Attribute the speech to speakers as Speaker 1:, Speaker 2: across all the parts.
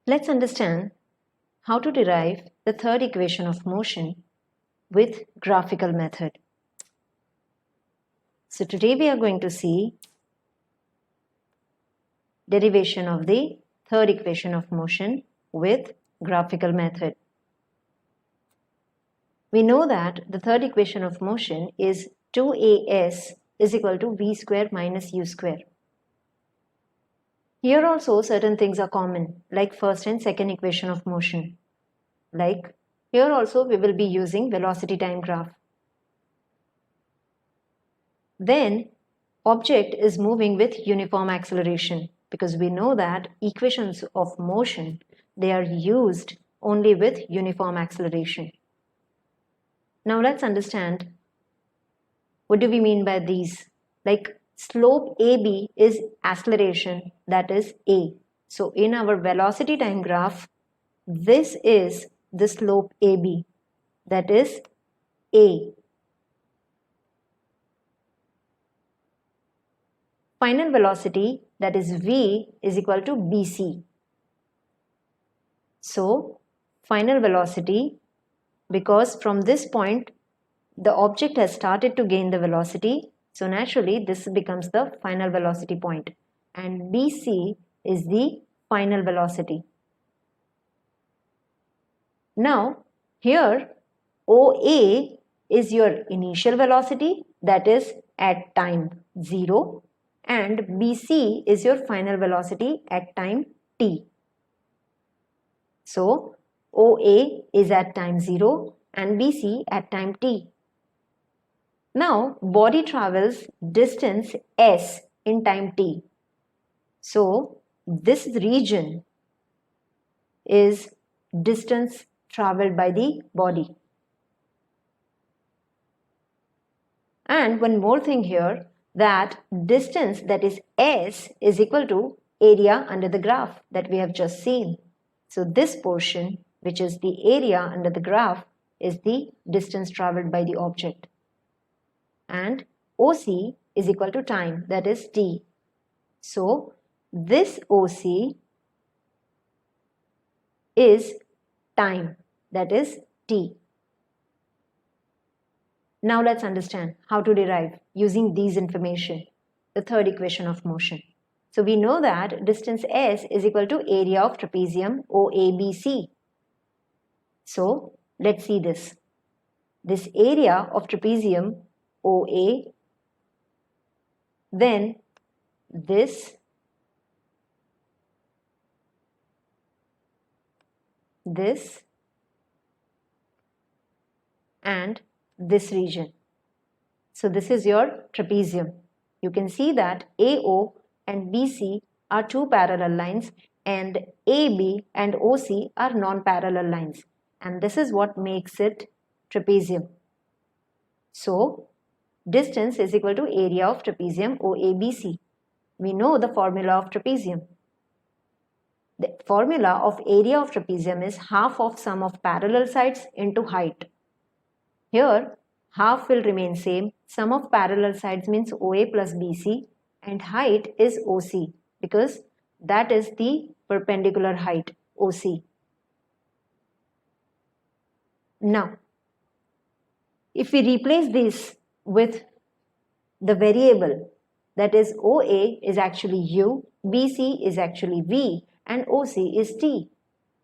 Speaker 1: Let's understand how to derive the third equation of motion with graphical method. So today we are going to see derivation of the third equation of motion with graphical method. We know that the third equation of motion is 2as is equal to v square minus u square. Here also certain things are common, like first and second equation of motion. Like here also we will be using velocity time graph. Then object is moving with uniform acceleration, because we know that equations of motion, they are used only with uniform acceleration. Now let's understand what do we mean by these. Like slope AB is acceleration, that is A. So in our velocity time graph, this is the slope AB, that is A. Final velocity, that is V, is equal to BC. So final velocity, because from this point the object has started to gain the velocity, so naturally this becomes the final velocity point, and BC is the final velocity. Now here OA is your initial velocity, that is at time 0, and BC is your final velocity at time t. So OA is at time 0 and BC at time t. Now body travels distance s in time t. So this region is distance traveled by the body. And one more thing here, that distance, that is s, is equal to area under the graph that we have just seen. So this portion, which is the area under the graph, is the distance traveled by the object. And OC is equal to time, that is t. So this OC is time, that is t. Now let's understand how to derive using these information the third equation of motion. So we know that distance s is equal to area of trapezium OABC. So let's see this. This area of trapezium OA, then this, and this region. So this is your trapezium. You can see that AO and BC are two parallel lines and AB and OC are non-parallel lines, and this is what makes it trapezium. So distance is equal to area of trapezium OABC. We know the formula of trapezium. The formula of area of trapezium is half of sum of parallel sides into height. Here half will remain same. Sum of parallel sides means OA plus BC, and height is OC because that is the perpendicular height, OC. Now if we replace this with the variable, that is OA is actually U, BC is actually V, and OC is T.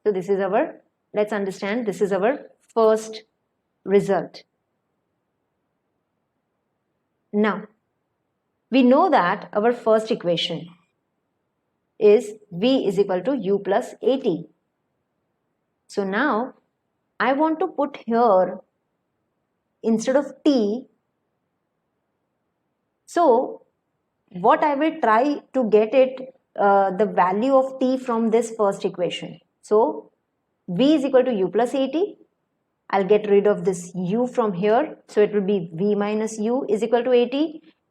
Speaker 1: So this is our, let's understand, this is our first result. Now we know that our first equation is V is equal to U plus AT. So now I want to put here instead of T, so what I will try to get it the value of T from this first equation. So V is equal to U plus AT. I'll get rid of this U from here, so it will be V minus U is equal to AT,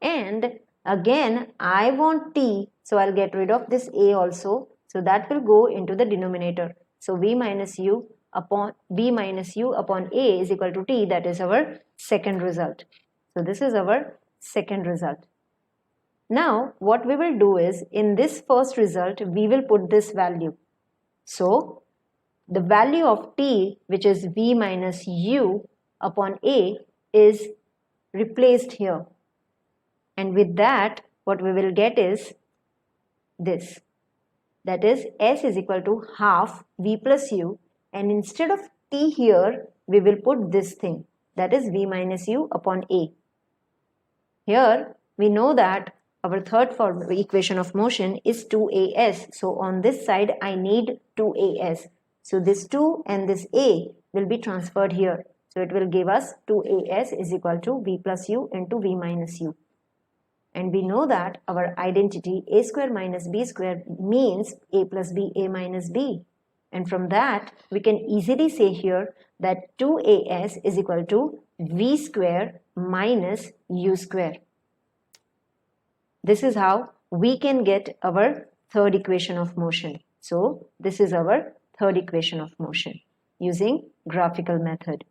Speaker 1: and again I want T, so I'll get rid of this A also, so that will go into the denominator. So V minus U upon A is equal to T. That is our second result. So this is our second result. Now what we will do is, in this first result we will put this value. So the value of t, which is v minus u upon a, is replaced here. And with that, what we will get is this. That is, s is equal to half v plus u, and instead of t here, we will put this thing. That is v minus u upon a. Here, we know that our third equation of motion is 2as. So on this side, I need 2as. So this 2 and this a will be transferred here. So it will give us 2as is equal to v plus u into v minus u. And we know that our identity a square minus b square means a plus b, a minus b. And from that, we can easily say here that 2as is equal to v square minus u square. This is how we can get our third equation of motion. So this is our third equation of motion using graphical method.